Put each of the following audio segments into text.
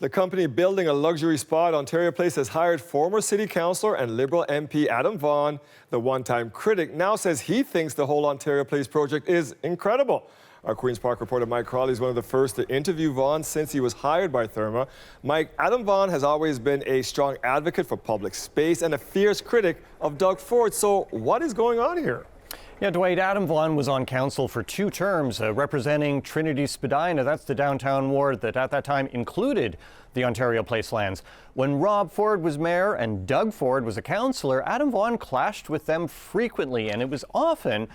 The company building a luxury spa at Ontario Place has hired former City Councillor and Liberal MP Adam Vaughan. The one-time critic now says he thinks the whole Ontario Place project is incredible. Our Queen's Park reporter Mike Crawley is one of the first to interview Vaughan since he was hired by Therme. Mike, Adam Vaughan has always been a strong advocate for public space and a fierce critic of Doug Ford. So what is going on here? Yeah, Dwight, Adam Vaughan was on council for 2 terms, representing Trinity Spadina. That's the downtown ward that at that time included the Ontario Place lands. When Rob Ford was mayor and Doug Ford was a councillor, Adam Vaughan clashed with them frequently, and it was often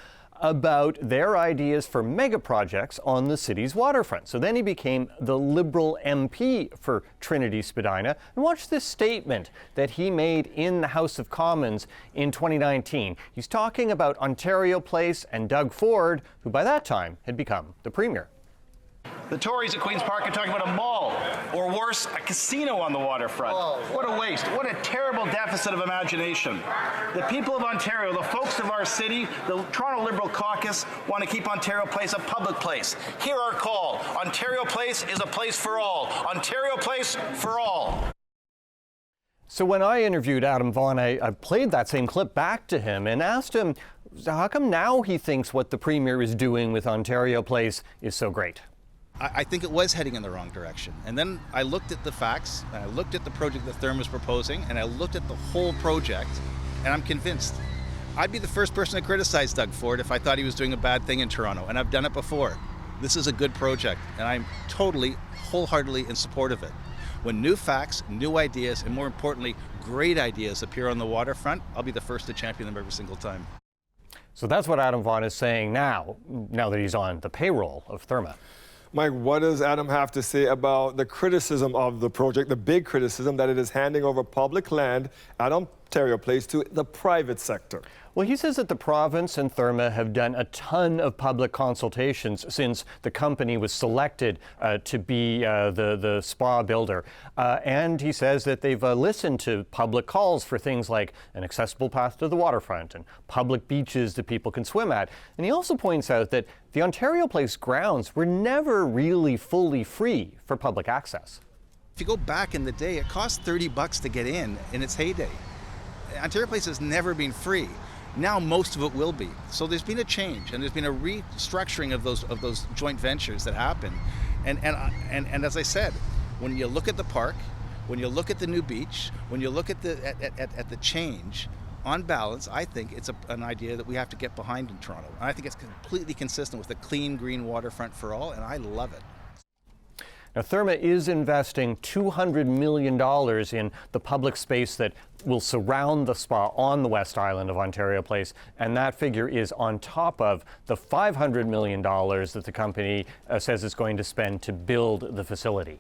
about their ideas for mega projects on the city's waterfront. So then he became the Liberal MP for Trinity Spadina. And watch this statement that he made in the House of Commons in 2019. He's talking about Ontario Place and Doug Ford, who by that time had become the Premier. The Tories at Queen's Park are talking about a mall, or worse, a casino on the waterfront. What a waste. What a terrible deficit of imagination. The people of Ontario, the folks of our city, the Toronto Liberal caucus want to keep Ontario Place a public place. Hear our call. Ontario Place is a place for all. Ontario Place for all. So when I interviewed Adam Vaughan, I played that same clip back to him and asked him, how come now he thinks what the Premier is doing with Ontario Place is so great? I think it was heading in the wrong direction. And then I looked at the facts, and I looked at the project that Therme was proposing, and I looked at the whole project, and I'm convinced. I'd be the first person to criticize Doug Ford if I thought he was doing a bad thing in Toronto, and I've done it before. This is a good project, and I'm totally, wholeheartedly in support of it. When new facts, new ideas, and more importantly, great ideas appear on the waterfront, I'll be the first to champion them every single time. So that's what Adam Vaughan is saying now that he's on the payroll of Therme. Mike, what does Adam have to say about the criticism of the project, the big criticism that it is handing over public land at Ontario Place to the private sector? Well, he says that the province and Therme have done a ton of public consultations since the company was selected to be the spa builder. And he says that they've listened to public calls for things like an accessible path to the waterfront and public beaches that people can swim at. And he also points out that the Ontario Place grounds were never really fully free for public access. If you go back in the day, it cost $30 to get in its heyday. Ontario Place has never been free. Now most of it will be. So there's been a change, and there's been a restructuring of those joint ventures that happen. And as I said, when you look at the park, when you look at the new beach, when you look at the change, on balance, I think it's an idea that we have to get behind in Toronto. And I think it's completely consistent with a clean, green waterfront for all, and I love it. Now, Therme is investing $200 million in the public space that will surround the spa on the West Island of Ontario Place, and that figure is on top of the $500 million that the company says it's going to spend to build the facility.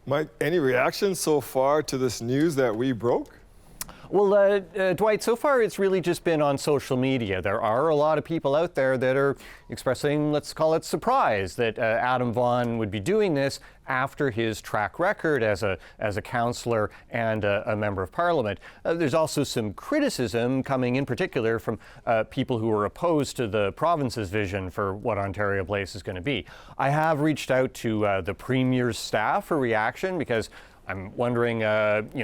Mike, any reaction so far to this news that we broke? Well, Dwight, so far it's really just been on social media. There are a lot of people out there that are expressing, let's call it surprise, that Adam Vaughan would be doing this after his track record as a councillor and a member of parliament. There's also some criticism coming in particular from people who are opposed to the province's vision for what Ontario Place is going to be. I have reached out to the Premier's staff for reaction because I'm wondering,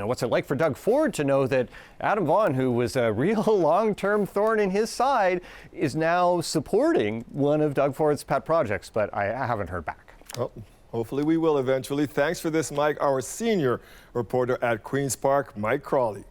what's it like for Doug Ford to know that Adam Vaughan, who was a real long-term thorn in his side, is now supporting one of Doug Ford's pet projects, but I haven't heard back. Oh, hopefully we will eventually. Thanks for this, Mike. Our senior reporter at Queen's Park, Mike Crawley.